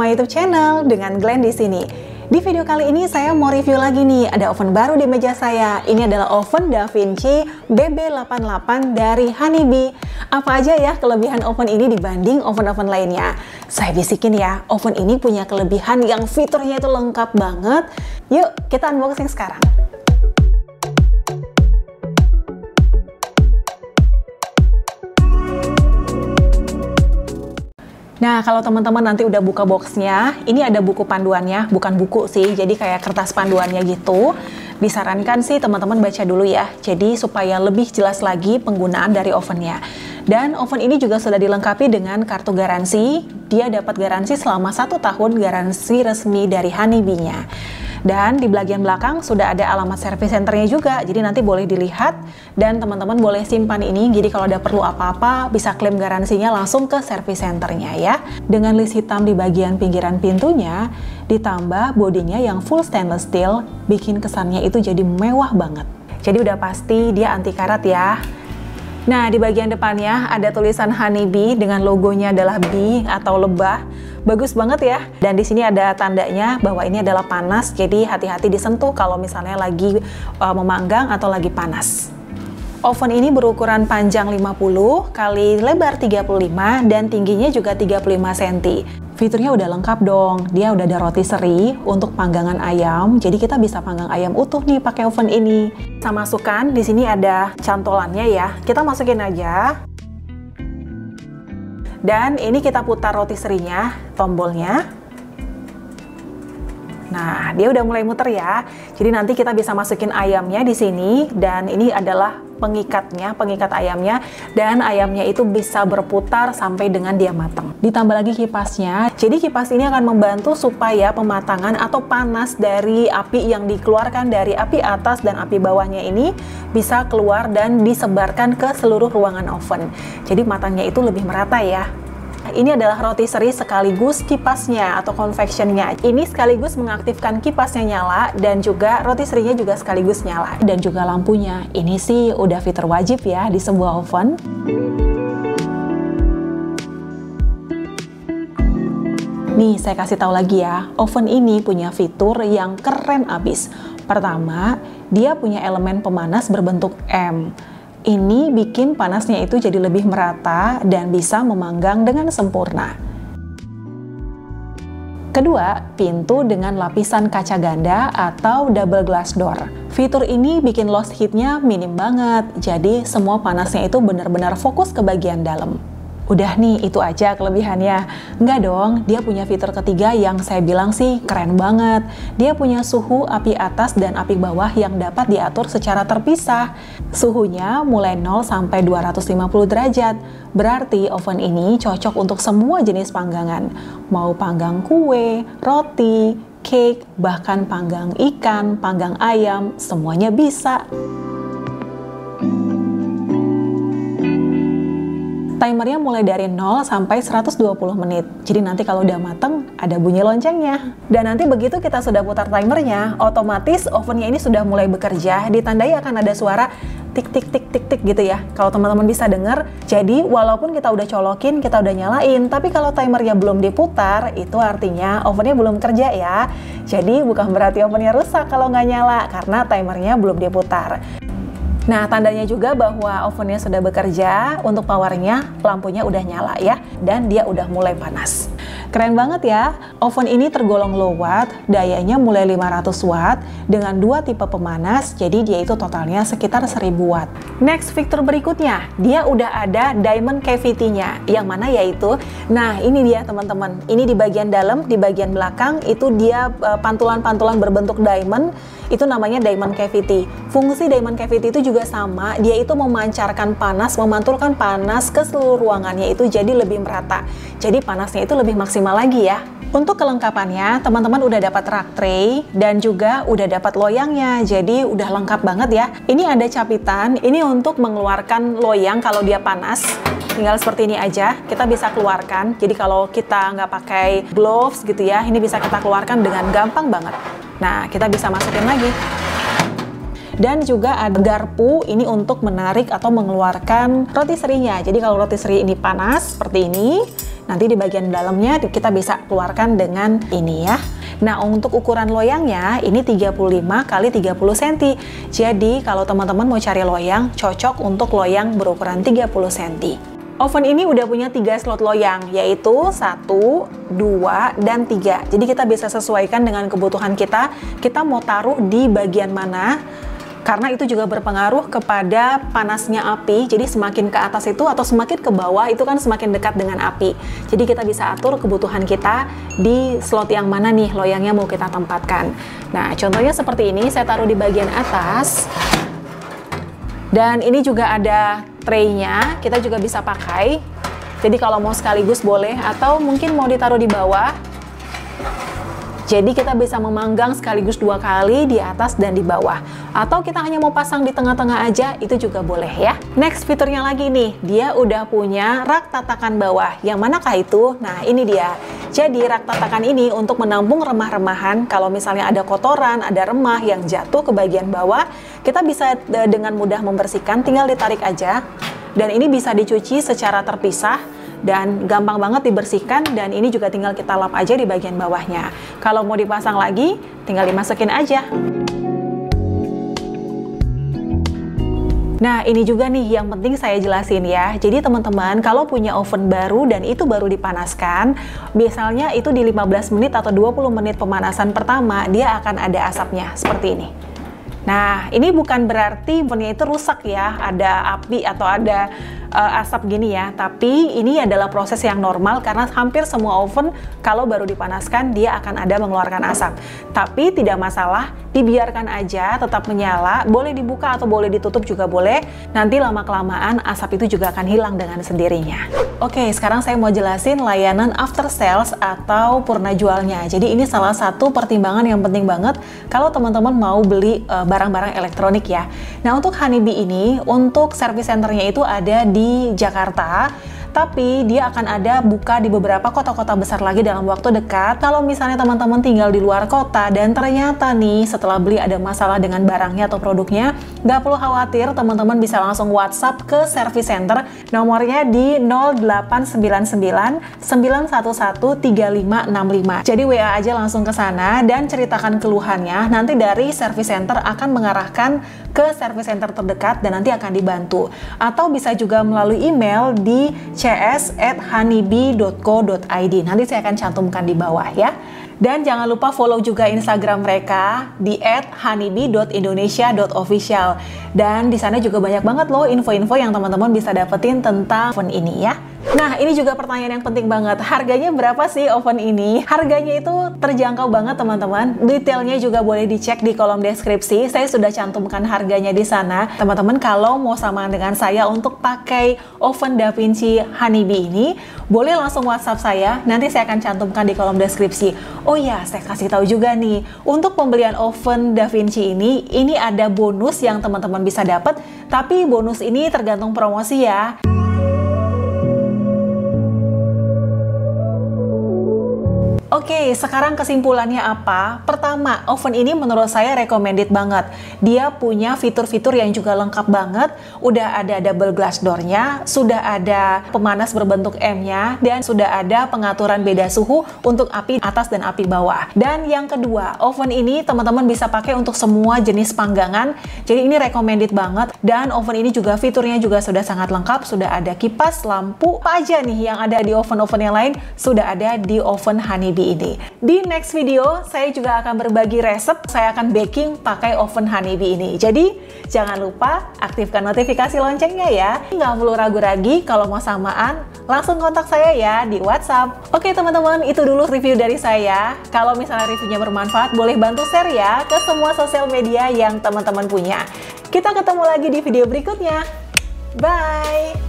my YouTube channel dengan Glenn di sini. Di video kali ini saya mau review lagi nih, ada oven baru di meja saya. Ini adalah oven DaVinci BB88 dari Honeybee. Apa aja ya kelebihan oven ini dibanding oven-oven lainnya? Saya bisikin ya, oven ini punya kelebihan yang fiturnya itu lengkap banget. Yuk, kita unboxing sekarang. Nah, kalau teman-teman nanti udah buka boxnya, ini ada buku panduannya, bukan buku sih, jadi kayak kertas panduannya gitu. Disarankan sih teman-teman baca dulu ya, jadi supaya lebih jelas lagi penggunaan dari ovennya. Dan oven ini juga sudah dilengkapi dengan kartu garansi, dia dapat garansi selama 1 tahun garansi resmi dari Honeybee-nya. Dan di bagian belakang sudah ada alamat service centernya juga, jadi nanti boleh dilihat dan teman-teman boleh simpan ini, jadi kalau ada perlu apa-apa bisa klaim garansinya langsung ke service centernya ya. Dengan list hitam di bagian pinggiran pintunya, ditambah bodinya yang full stainless steel, bikin kesannya itu jadi mewah banget. Jadi udah pasti dia anti karat ya. Nah, di bagian depannya ada tulisan Honeybee dengan logonya adalah bee atau lebah. Bagus banget ya. Dan di sini ada tandanya bahwa ini adalah panas, jadi hati-hati disentuh kalau misalnya lagi memanggang atau lagi panas. Oven ini berukuran panjang 50 kali lebar 35 dan tingginya juga 35 cm. Fiturnya udah lengkap dong. Dia udah ada rotisserie untuk panggangan ayam. Jadi kita bisa panggang ayam utuh nih pakai oven ini. Saya masukkan di sini ada cantolannya ya. Kita masukin aja. Dan ini kita putar rotisserie-nya, tombolnya. Nah, dia udah mulai muter ya. Jadi nanti kita bisa masukin ayamnya di sini dan ini adalah pengikatnya, pengikat ayamnya, dan ayamnya itu bisa berputar sampai dengan dia matang. Ditambah lagi kipasnya. Jadi kipas ini akan membantu supaya pematangan atau panas dari api yang dikeluarkan dari api atas dan api bawahnya ini bisa keluar dan disebarkan ke seluruh ruangan oven. Jadi matangnya itu lebih merata ya. Ini adalah rotisserie sekaligus kipasnya atau convectionnya. Ini sekaligus mengaktifkan kipasnya nyala dan juga rotisserie-nya juga sekaligus nyala. Dan juga lampunya. Ini sih udah fitur wajib ya di sebuah oven. Nih, saya kasih tahu lagi ya, oven ini punya fitur yang keren abis. Pertama, dia punya elemen pemanas berbentuk M. Ini bikin panasnya itu jadi lebih merata dan bisa memanggang dengan sempurna. Kedua, pintu dengan lapisan kaca ganda atau double glass door. Fitur ini bikin loss heat-nya minim banget, jadi semua panasnya itu benar-benar fokus ke bagian dalam. Udah nih, itu aja kelebihannya. Enggak dong, dia punya fitur ketiga yang saya bilang sih keren banget. Dia punya suhu api atas dan api bawah yang dapat diatur secara terpisah. Suhunya mulai 0 sampai 250 derajat. Berarti oven ini cocok untuk semua jenis panggangan. Mau panggang kue, roti, cake, bahkan panggang ikan, panggang ayam, semuanya bisa. Timernya mulai dari 0 sampai 120 menit. Jadi nanti kalau udah mateng, ada bunyi loncengnya. Dan nanti begitu kita sudah putar timernya, otomatis ovennya ini sudah mulai bekerja. Ditandai akan ada suara tik tik tik tik tik gitu ya. Kalau teman-teman bisa dengar, jadi walaupun kita udah colokin, kita udah nyalain, tapi kalau timernya belum diputar, itu artinya ovennya belum kerja ya. Jadi bukan berarti ovennya rusak kalau nggak nyala, karena timernya belum diputar. Nah, tandanya juga bahwa ovennya sudah bekerja, untuk powernya, lampunya udah nyala ya, dan dia udah mulai panas. Keren banget ya, oven ini tergolong low watt, dayanya mulai 500 watt, dengan 2 tipe pemanas, jadi dia itu totalnya sekitar 1000 watt. Next, fitur berikutnya, dia udah ada diamond cavity-nya, yang mana yaitu, nah ini dia teman-teman, ini di bagian dalam, di bagian belakang, itu dia pantulan-pantulan berbentuk diamond, itu namanya diamond cavity. Fungsi diamond cavity itu juga sama, dia itu memancarkan panas, memantulkan panas ke seluruh ruangannya itu jadi lebih merata. Jadi panasnya itu lebih maksimal lagi ya. Untuk kelengkapannya, teman-teman udah dapat rack tray dan juga udah dapat loyangnya, jadi udah lengkap banget ya. Ini ada capitan, ini untuk mengeluarkan loyang kalau dia panas. Tinggal seperti ini aja, kita bisa keluarkan. Jadi kalau kita nggak pakai gloves gitu ya, ini bisa kita keluarkan dengan gampang banget. Nah, kita bisa masukin lagi. Dan juga ada garpu, ini untuk menarik atau mengeluarkan rotisserie-nya. Jadi kalau rotisserie ini panas, seperti ini, nanti di bagian dalamnya kita bisa keluarkan dengan ini ya. Nah, untuk ukuran loyangnya ini 35 x 30 cm. Jadi kalau teman-teman mau cari loyang, cocok untuk loyang berukuran 30 cm. Oven ini udah punya 3 slot loyang, yaitu 1, 2, dan 3. Jadi kita bisa sesuaikan dengan kebutuhan kita mau taruh di bagian mana, karena itu juga berpengaruh kepada panasnya api. Jadi semakin ke atas itu atau semakin ke bawah itu kan semakin dekat dengan api. Jadi kita bisa atur kebutuhan kita di slot yang mana nih loyangnya mau kita tempatkan. Nah, contohnya seperti ini, saya taruh di bagian atas. Dan ini juga ada tray-nya, kita juga bisa pakai. Jadi kalau mau sekaligus boleh, atau mungkin mau ditaruh di bawah. Jadi kita bisa memanggang sekaligus 2 kali di atas dan di bawah. Atau kita hanya mau pasang di tengah-tengah aja, itu juga boleh ya. Next fiturnya lagi nih, dia udah punya rak tatakan bawah. Yang manakah itu? Nah, ini dia. Jadi rak tatakan ini untuk menampung remah-remahan. Kalau misalnya ada kotoran, ada remah yang jatuh ke bagian bawah, kita bisa dengan mudah membersihkan, tinggal ditarik aja. Dan ini bisa dicuci secara terpisah dan gampang banget dibersihkan, dan ini juga tinggal kita lap aja di bagian bawahnya. Kalau mau dipasang lagi, tinggal dimasukin aja. Nah, ini juga nih yang penting saya jelasin ya. Jadi teman-teman, kalau punya oven baru dan itu baru dipanaskan, misalnya itu di 15 menit atau 20 menit pemanasan pertama, dia akan ada asapnya seperti ini. Nah, ini bukan berarti ovennya itu rusak ya, ada api atau ada asap gini ya, tapi ini adalah proses yang normal karena hampir semua oven kalau baru dipanaskan dia akan ada mengeluarkan asap. Tapi tidak masalah, dibiarkan aja tetap menyala, boleh dibuka atau boleh ditutup juga boleh. Nanti lama-kelamaan asap itu juga akan hilang dengan sendirinya. Oke, sekarang saya mau jelasin layanan after sales atau purna jualnya. Jadi ini salah satu pertimbangan yang penting banget kalau teman-teman mau beli barang-barang elektronik ya. Nah, untuk Honeybee ini, untuk service centernya itu ada di Jakarta, tapi dia akan ada buka di beberapa kota-kota besar lagi dalam waktu dekat. Kalau misalnya teman-teman tinggal di luar kota dan ternyata nih setelah beli ada masalah dengan barangnya atau produknya, nggak perlu khawatir, teman-teman bisa langsung WhatsApp ke service center, nomornya di 0899 911 3565. Jadi WA aja langsung ke sana dan ceritakan keluhannya, nanti dari service center akan mengarahkan ke service center terdekat dan nanti akan dibantu. Atau bisa juga melalui email di cs@honeybee.co.id. Nanti saya akan cantumkan di bawah ya. Dan jangan lupa follow juga Instagram mereka di @honeybee.indonesia.official. Dan di sana juga banyak banget loh info-info yang teman-teman bisa dapetin tentang oven ini ya. Nah, ini juga pertanyaan yang penting banget. Harganya berapa sih oven ini? Harganya itu terjangkau banget teman-teman. Detailnya juga boleh dicek di kolom deskripsi. Saya sudah cantumkan harganya di sana. Teman-teman kalau mau samaan dengan saya untuk pakai oven DaVinci Honeybee ini, boleh langsung WhatsApp saya. Nanti saya akan cantumkan di kolom deskripsi. Oh ya, saya kasih tahu juga nih. Untuk pembelian oven DaVinci ini ada bonus yang teman-teman bisa dapat. Tapi bonus ini tergantung promosi ya. Oke, sekarang kesimpulannya apa? Pertama, oven ini menurut saya recommended banget. Dia punya fitur-fitur yang juga lengkap banget. Udah ada double glass door-nya, sudah ada pemanas berbentuk M-nya, dan sudah ada pengaturan beda suhu untuk api atas dan api bawah. Dan yang kedua, oven ini teman-teman bisa pakai untuk semua jenis panggangan. Jadi ini recommended banget. Dan oven ini juga fiturnya juga sudah sangat lengkap. Sudah ada kipas, lampu, apa aja nih yang ada di oven-oven yang lain sudah ada di oven Honeybee ini. Di next video, saya juga akan berbagi resep. Saya akan baking pakai oven Honeybee ini. Jadi, jangan lupa aktifkan notifikasi loncengnya ya. Nggak perlu ragu-ragu, kalau mau samaan, langsung kontak saya ya di WhatsApp. Oke teman-teman, itu dulu review dari saya. Kalau misalnya reviewnya bermanfaat, boleh bantu share ya ke semua sosial media yang teman-teman punya. Kita ketemu lagi di video berikutnya. Bye!